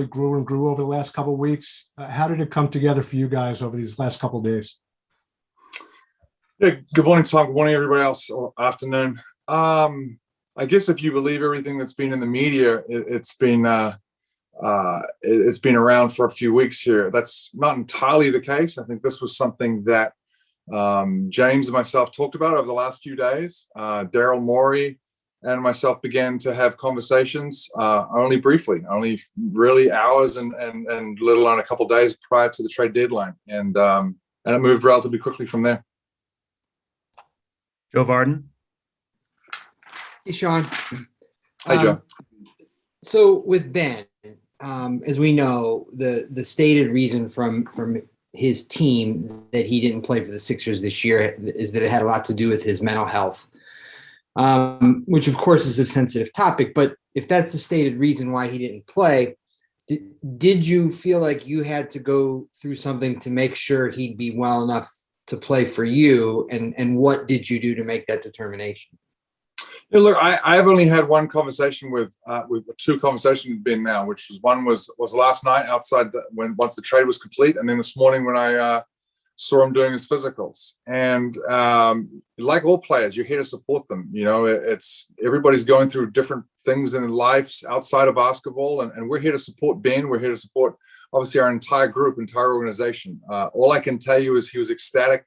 really grew and grew over the last couple of weeks. How did it come together for you guys over these last couple of days? Yeah, good morning, Tom. Good morning, everybody else, or afternoon. I guess if you believe everything that's been in the media, it's been around for a few weeks here. That's not entirely the case. I think this was something that James and myself talked about over the last few days. Daryl Morey and myself began to have conversations only briefly, only really hours and little on a couple of days prior to the trade deadline, and it moved relatively quickly from there. Joe Vardon. Hey, Sean. Hey, Joe. So with Ben, as we know, the stated reason from his team that he didn't play for the Sixers this year is that it had a lot to do with his mental health, which of course is a sensitive topic. But if that's the stated reason why he didn't play, did you feel like you had to go through something to make sure he'd be well enough to play for you? And what did you do to make that determination? Yeah, look, I've only had one conversation with two conversations with Ben now, which was last night outside once the trade was complete, and then this morning when I saw him doing his physicals. And like all players, you're here to support them. You know, it's everybody's going through different things in their lives outside of basketball, and we're here to support Ben. We're here to support obviously our entire group, entire organization. All I can tell you is he was ecstatic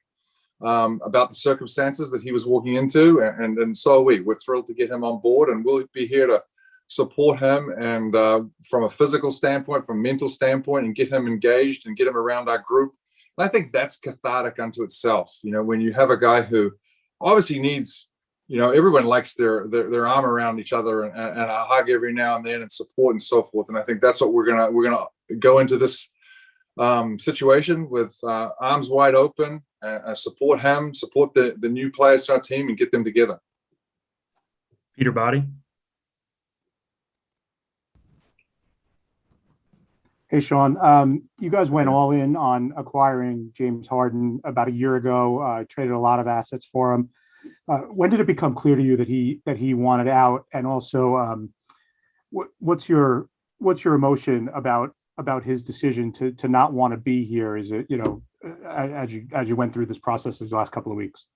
about the circumstances that he was walking into, and so are we. We're thrilled to get him on board, and we'll be here to support him, and from a physical standpoint, from a mental standpoint, and get him engaged and get him around our group. And I think that's cathartic unto itself. You know, when you have a guy who obviously needs, you know, everyone likes their arm around each other and a hug every now and then and support and so forth. And I think that's what we're gonna go into this situation with arms wide open, support him, support the new players to our team, and get them together. Peter Body. Hey, Sean. You guys went all in on acquiring James Harden about a year ago. Traded a lot of assets for him. When did it become clear to you that he wanted out? And also, what's your emotion about his decision to not want to be here? Is it, you know, as you went through this process these last couple of weeks?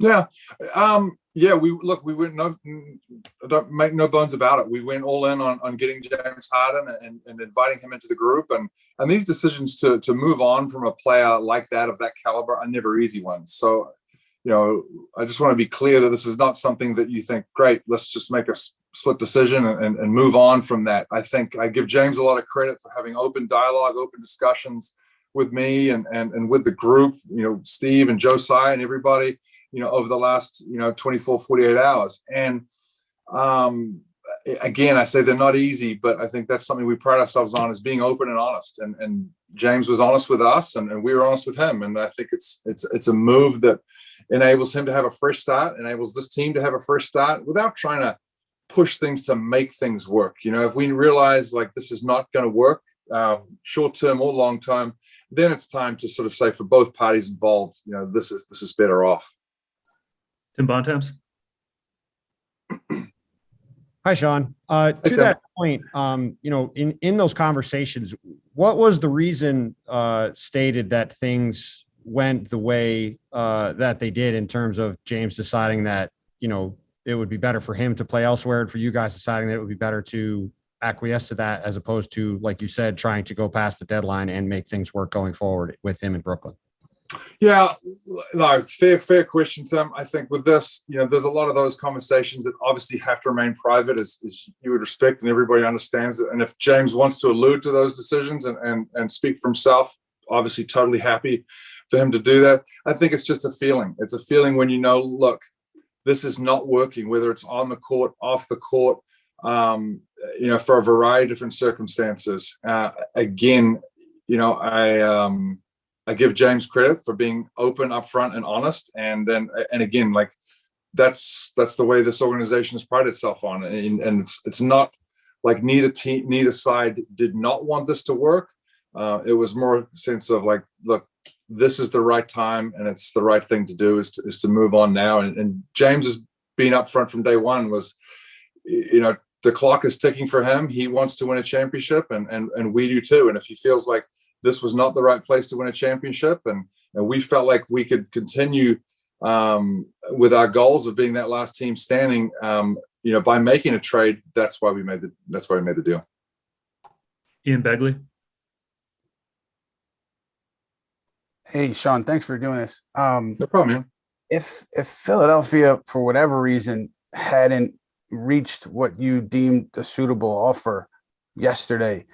Yeah. We went don't make no bones about it. We went all in on getting James Harden and inviting him into the group, and these decisions to move on from a player like that, of that caliber, are never easy ones. So, you know, I just want to be clear that this is not something that you think, great, let's just make a split decision and move on from that. I think I give James a lot of credit for having open dialogue, open discussions with me and with the group, you know, Steve and Josiah and everybody, you know, over the last, 24, 48 hours. And again, I say they're not easy, but I think that's something we pride ourselves on, is being open and honest. And James was honest with us, and we were honest with him. And I think it's a move that enables him to have a fresh start, enables this team to have a fresh start without trying to push things to make things work. You know, if we realize like this is not going to work, short term or long term, then it's time to sort of say, for both parties involved, you know, this is better off. Tim Bontemps. Hi, Sean. To that point, in those conversations, what was the reason stated that things went the way that they did, in terms of James deciding that, it would be better for him to play elsewhere, and for you guys deciding that it would be better to acquiesce to that, as opposed to, like you said, trying to go past the deadline and make things work going forward with him in Brooklyn? Yeah, no, fair question, Tim. I think with this, there's a lot of those conversations that obviously have to remain private, as you would respect, and everybody understands it. And if James wants to allude to those decisions and speak for himself, obviously totally happy for him to do that. I think it's just a feeling. It's a feeling when look, this is not working, whether it's on the court, off the court, for a variety of different circumstances. Again, I give James credit for being open, upfront, and honest. And again, like that's the way this organization has prided itself on. And it's not like neither side did not want this to work. It was more a sense of like, look, this is the right time, and it's the right thing to do is to move on now. And James has been upfront from day one, was, the clock is ticking for him. He wants to win a championship, and we do too. And if he feels like this was not the right place to win a championship, and we felt like we could continue with our goals of being that last team standing, by making a trade, that's why we made the deal. Ian Begley. Hey, Sean, thanks for doing this. No problem, man. If Philadelphia, for whatever reason, hadn't reached what you deemed a suitable offer yesterday,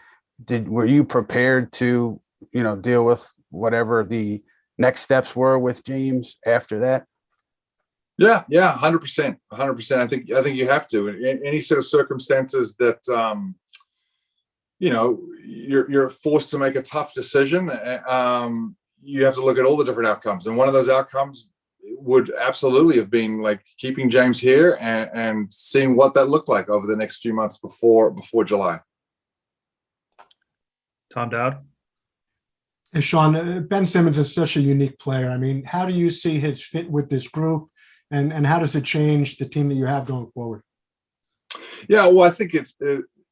were you prepared to, deal with whatever the next steps were with James after that? Yeah, 100%. I think you have to. In any sort of circumstances that you're forced to make a tough decision, you have to look at all the different outcomes. And one of those outcomes would absolutely have been like keeping James here and seeing what that looked like over the next few months before July. Tom Dowd. Hey, Sean, Ben Simmons is such a unique player. I mean, how do you see his fit with this group, and how does it change the team that you have going forward? Yeah, well, I think it's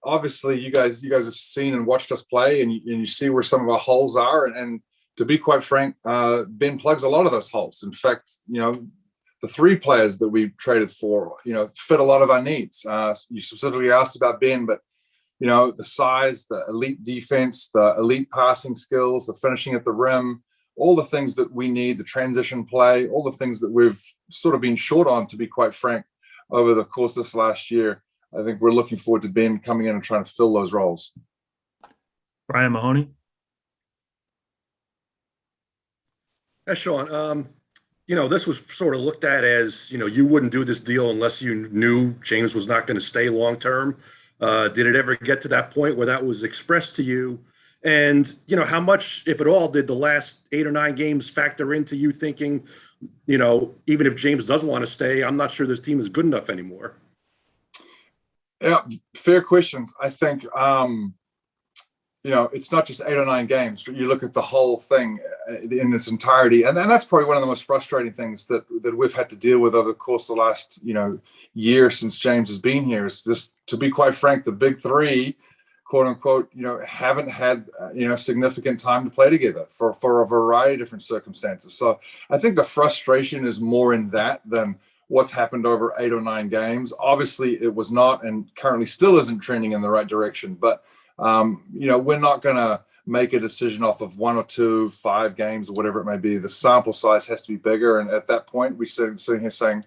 obviously you guys have seen and watched us play, and you see where some of our holes are, and to be quite frank, Ben plugs a lot of those holes. In fact, the three players that we traded for, fit a lot of our needs. You specifically asked about Ben, but the size, the elite defense, the elite passing skills, the finishing at the rim, all the things that we need, the transition play, all the things that we've sort of been short on, to be quite frank, over the course of this last year. I think we're looking forward to Ben coming in and trying to fill those roles. Brian Mahoney. Yeah, Sean, this was sort of looked at as, you wouldn't do this deal unless you knew James was not going to stay long term. Did it ever get to that point where that was expressed to you? And, how much, if at all, did the last 8 or 9 games factor into you thinking, even if James does want to stay, I'm not sure this team is good enough anymore? Yeah, fair questions. I think, it's not just 8 or 9 games. You look at the whole thing in its entirety. And that's probably one of the most frustrating things that we've had to deal with over the course of the last, year since James has been here. Is just, to be quite frank, the big three, quote unquote, haven't had, significant time to play together for a variety of different circumstances. So I think the frustration is more in that than what's happened over 8 or 9 games. Obviously it was not, and currently still isn't trending in the right direction, but we're not going to make a decision off of 1 or 2, 5 games or whatever it may be. The sample size has to be bigger. And at that point, we sitting here saying,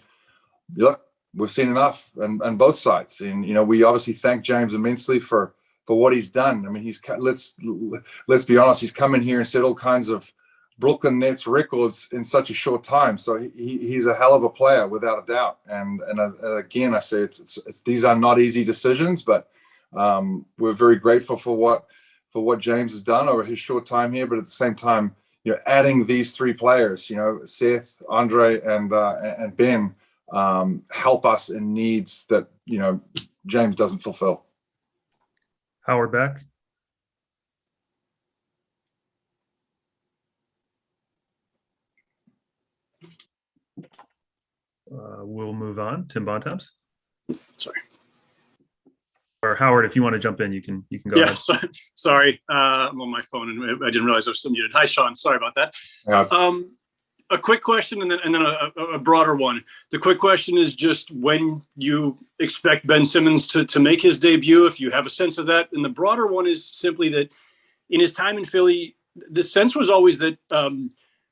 look, we've seen enough on both sides. And, we obviously thank James immensely for what he's done. I mean, let's be honest, he's come in here and set all kinds of Brooklyn Nets records in such a short time. So he's a hell of a player without a doubt. And again, I say it's these are not easy decisions, but we're very grateful for what James has done over his short time here. But at the same time, adding these 3 players, Seth, Andre, and Ben, help us in needs that James doesn't fulfill. Howard Beck. We'll move on. Tim Bontemps. Sorry. Or Howard, if you want to jump in, you can go ahead. Sorry. I'm on my phone and I didn't realize I was still muted. Hi, Sean. Sorry about that. Yeah. A quick question and then a broader one. The quick question is just when you expect Ben Simmons to make his debut, if you have a sense of that. And the broader one is simply that in his time in Philly, the sense was always that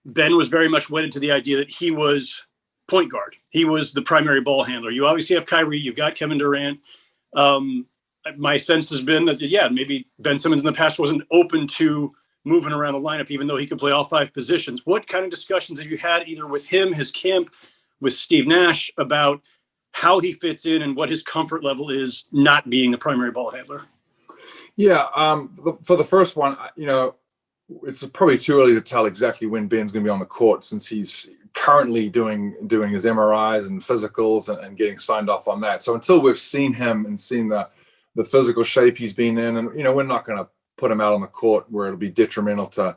Ben was very much wedded to the idea that he was point guard. He was the primary ball handler. You obviously have Kyrie, you've got Kevin Durant. My sense has been that, maybe Ben Simmons in the past wasn't open to moving around the lineup, even though he could play all 5 positions. What kind of discussions have you had either with him, his camp, with Steve Nash about how he fits in and what his comfort level is not being the primary ball handler? Yeah. For the first one, it's probably too early to tell exactly when Ben's going to be on the court, since he's currently doing his MRIs and physicals and getting signed off on that. So until we've seen him and seen the physical shape he's been in, and we're not going to put him out on the court where it'll be detrimental to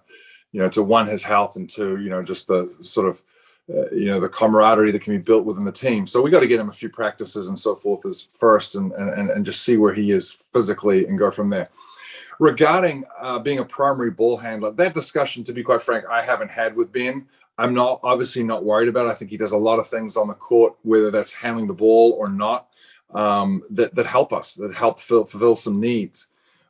1, his health, and 2, just the sort of the camaraderie that can be built within the team. So we got to get him a few practices and so forth as first, and just see where he is physically and go from there. Regarding being a primary ball handler, that discussion, to be quite frank, I haven't had with Ben. I'm not obviously not worried about it. I think he does a lot of things on the court, whether that's handling the ball or not, that help us, that help fulfill some needs.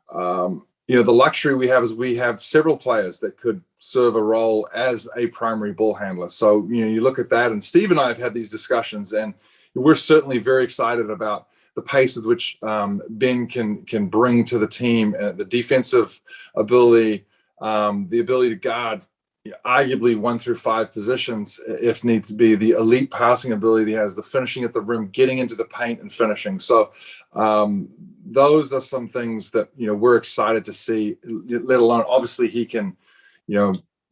The luxury we have is we have several players that could serve a role as a primary ball handler. So, you look at that, and Steve and I have had these discussions, and we're certainly very excited about the pace with which Ben can bring to the team the defensive ability, the ability to guard arguably 1 through 5 positions if need to be, the elite passing ability he has, the finishing at the rim, getting into the paint and finishing. So those are some things that we're excited to see, let alone obviously he can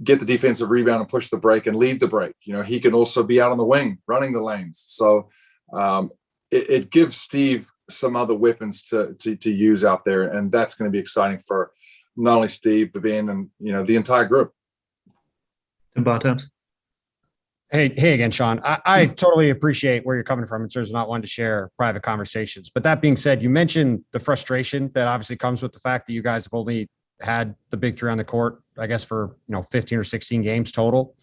get the defensive rebound and push the break and lead the break. He can also be out on the wing running the lanes. So it gives Steve some other weapons to use out there, and that's going to be exciting for not only Steve but Ben and the entire group. Bontemps. Hey again, Sean. I totally appreciate where you're coming from in terms of not wanting to share private conversations. But that being said, you mentioned the frustration that obviously comes with the fact that you guys have only had the big three on the court, I guess, for 15 or 16 games total.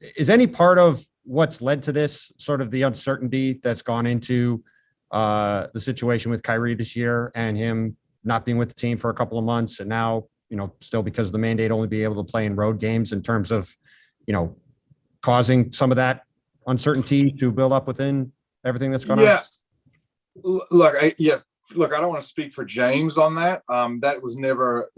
Is any part of what's led to this sort of the uncertainty that's gone into the situation with Kyrie this year and him not being with the team for a couple of months, and now still because of the mandate only be able to play in road games, in terms of causing some of that uncertainty to build up within everything that's going on? Yeah. Look, I don't want to speak for James on that. That was never,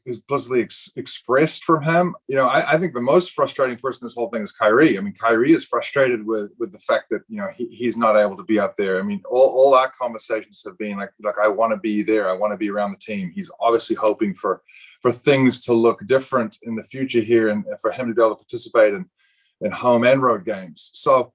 explicitly expressed from him. I think the most frustrating person in this whole thing is Kyrie. I mean, Kyrie is frustrated with the fact that, he's not able to be out there. I mean, all our conversations have been like, I want to be there. I want to be around the team. He's obviously hoping for things to look different in the future here, and for him to be able to participate in home and road games. So,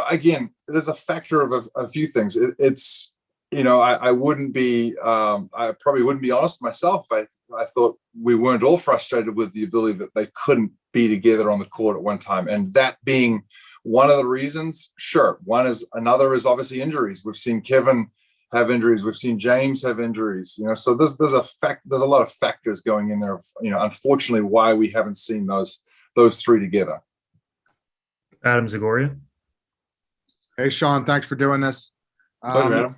again, there's a factor of a few things. It's, I wouldn't be, I probably wouldn't be honest myself if I thought we weren't all frustrated with the ability that they couldn't be together on the court at one time. And that being one of the reasons, sure. Another is obviously injuries. We've seen Kevin have injuries. We've seen James have injuries, so there's a lot of factors going in there of, unfortunately, why we haven't seen those three together. Adam Zagoria. Hey, Sean, thanks for doing this. Pleasure, Adam.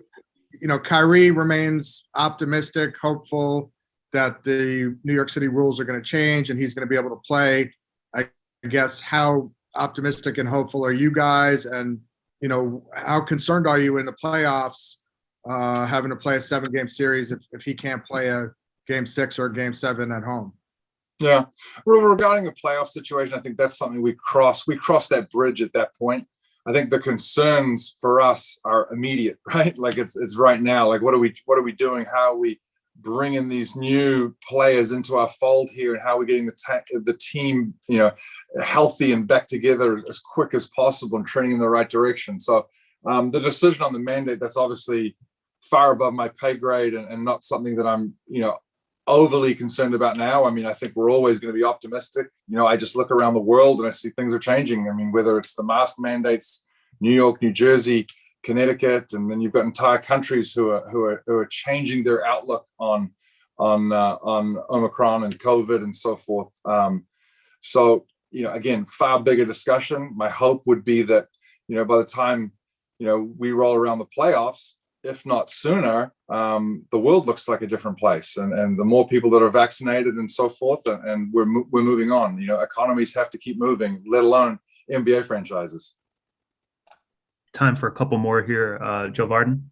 Kyrie remains optimistic, hopeful that the New York City rules are going to change and he's going to be able to play. I guess, how optimistic and hopeful are you guys? And, how concerned are you in the playoffs, having to play a 7-game series if he can't play a game 6 or a game 7 at home? Yeah. Well, regarding the playoff situation, I think that's something we crossed that bridge at that point. I think the concerns for us are immediate, right? Like it's right now. Like, what are we doing? How are we bringing these new players into our fold here, and how are we getting the team, healthy and back together as quick as possible and trending in the right direction? So the decision on the mandate, that's obviously far above my pay grade and not something that I'm, overly concerned about now. I mean, I think we're always going to be optimistic. I just look around the world and I see things are changing. I mean, whether it's the mask mandates, New York, New Jersey, Connecticut, and then you've got entire countries who are changing their outlook on Omicron and COVID and so forth. So, again, far bigger discussion. My hope would be that, by the time, we roll around the playoffs, if not sooner, the world looks like a different place, and the more people that are vaccinated and so forth, and we're moving on. Economies have to keep moving, let alone NBA franchises. Time for a couple more here. Joe Varden.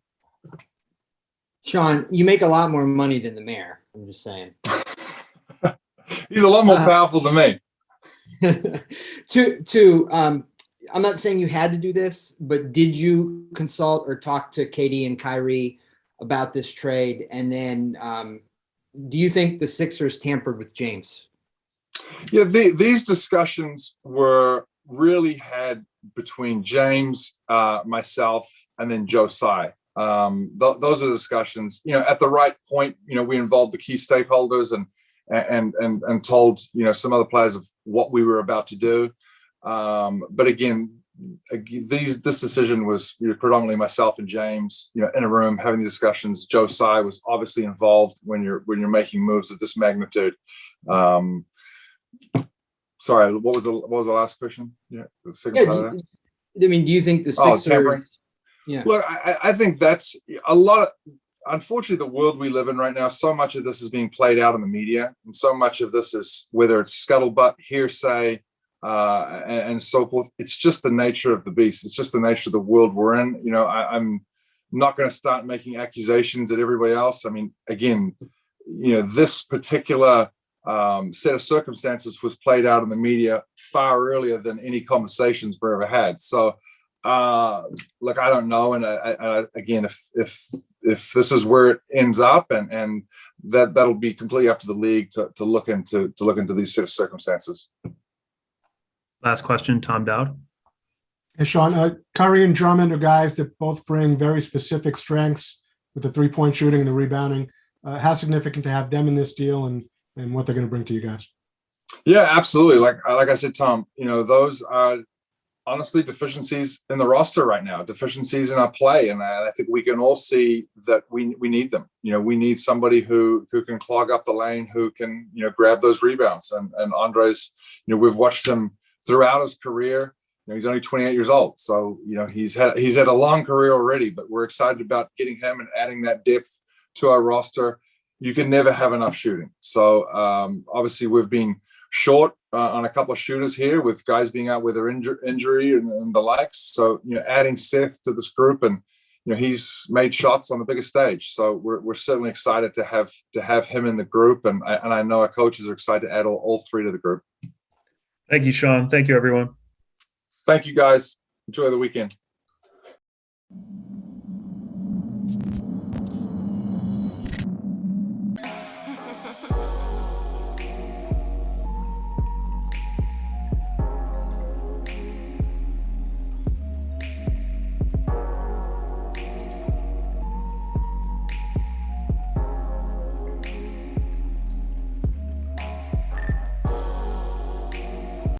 Sean, you make a lot more money than the mayor. I'm just saying. He's a lot more powerful than me. I'm not saying you had to do this, but did you consult or talk to Katie and Kyrie about this trade? And then do you think the Sixers tampered with James? Yeah, these discussions were really had between James, myself, and then Joe Tsai. Those are the discussions. At the right point, we involved the key stakeholders and told some other players of what we were about to do. But again, this decision was predominantly myself and James, in a room having these discussions. Joe Tsai was obviously involved when you're making moves of this magnitude. Sorry, what was the last question? Yeah, the second part of that. I mean, do you think the tampering. Sixers? Yeah. Look, I think that's a lot of, unfortunately, the world we live in right now, so much of this is being played out in the media, and so much of this is, whether it's scuttlebutt, hearsay, and so forth. It's just the nature of the beast. It's just the nature of the world we're in. I'm not going to start making accusations at everybody else. I mean, again, this particular set of circumstances was played out in the media far earlier than any conversations we ever had. So, look, I don't know. And I again, if this is where it ends up, and that'll be completely up to the league to look into these set of circumstances. Last question, Tom Dowd. Hey, Sean, Curry and Drummond are guys that both bring very specific strengths with the three-point shooting and the rebounding. How significant to have them in this deal, and what they're going to bring to you guys? Yeah, absolutely. Like I said, Tom, those are honestly deficiencies in the roster right now, deficiencies in our play. And I think we can all see that we need them. We need somebody who can clog up the lane, who can, grab those rebounds. And Andres, we've watched him throughout his career. He's only 28 years old. So, he's had a long career already, but we're excited about getting him and adding that depth to our roster. You can never have enough shooting. So obviously we've been short on a couple of shooters here, with guys being out with their injury and the likes. So, adding Seth to this group, and, he's made shots on the biggest stage. So we're certainly excited to have him in the group. And I know our coaches are excited to add all three to the group. Thank you, Sean. Thank you, everyone. Thank you, guys. Enjoy the weekend.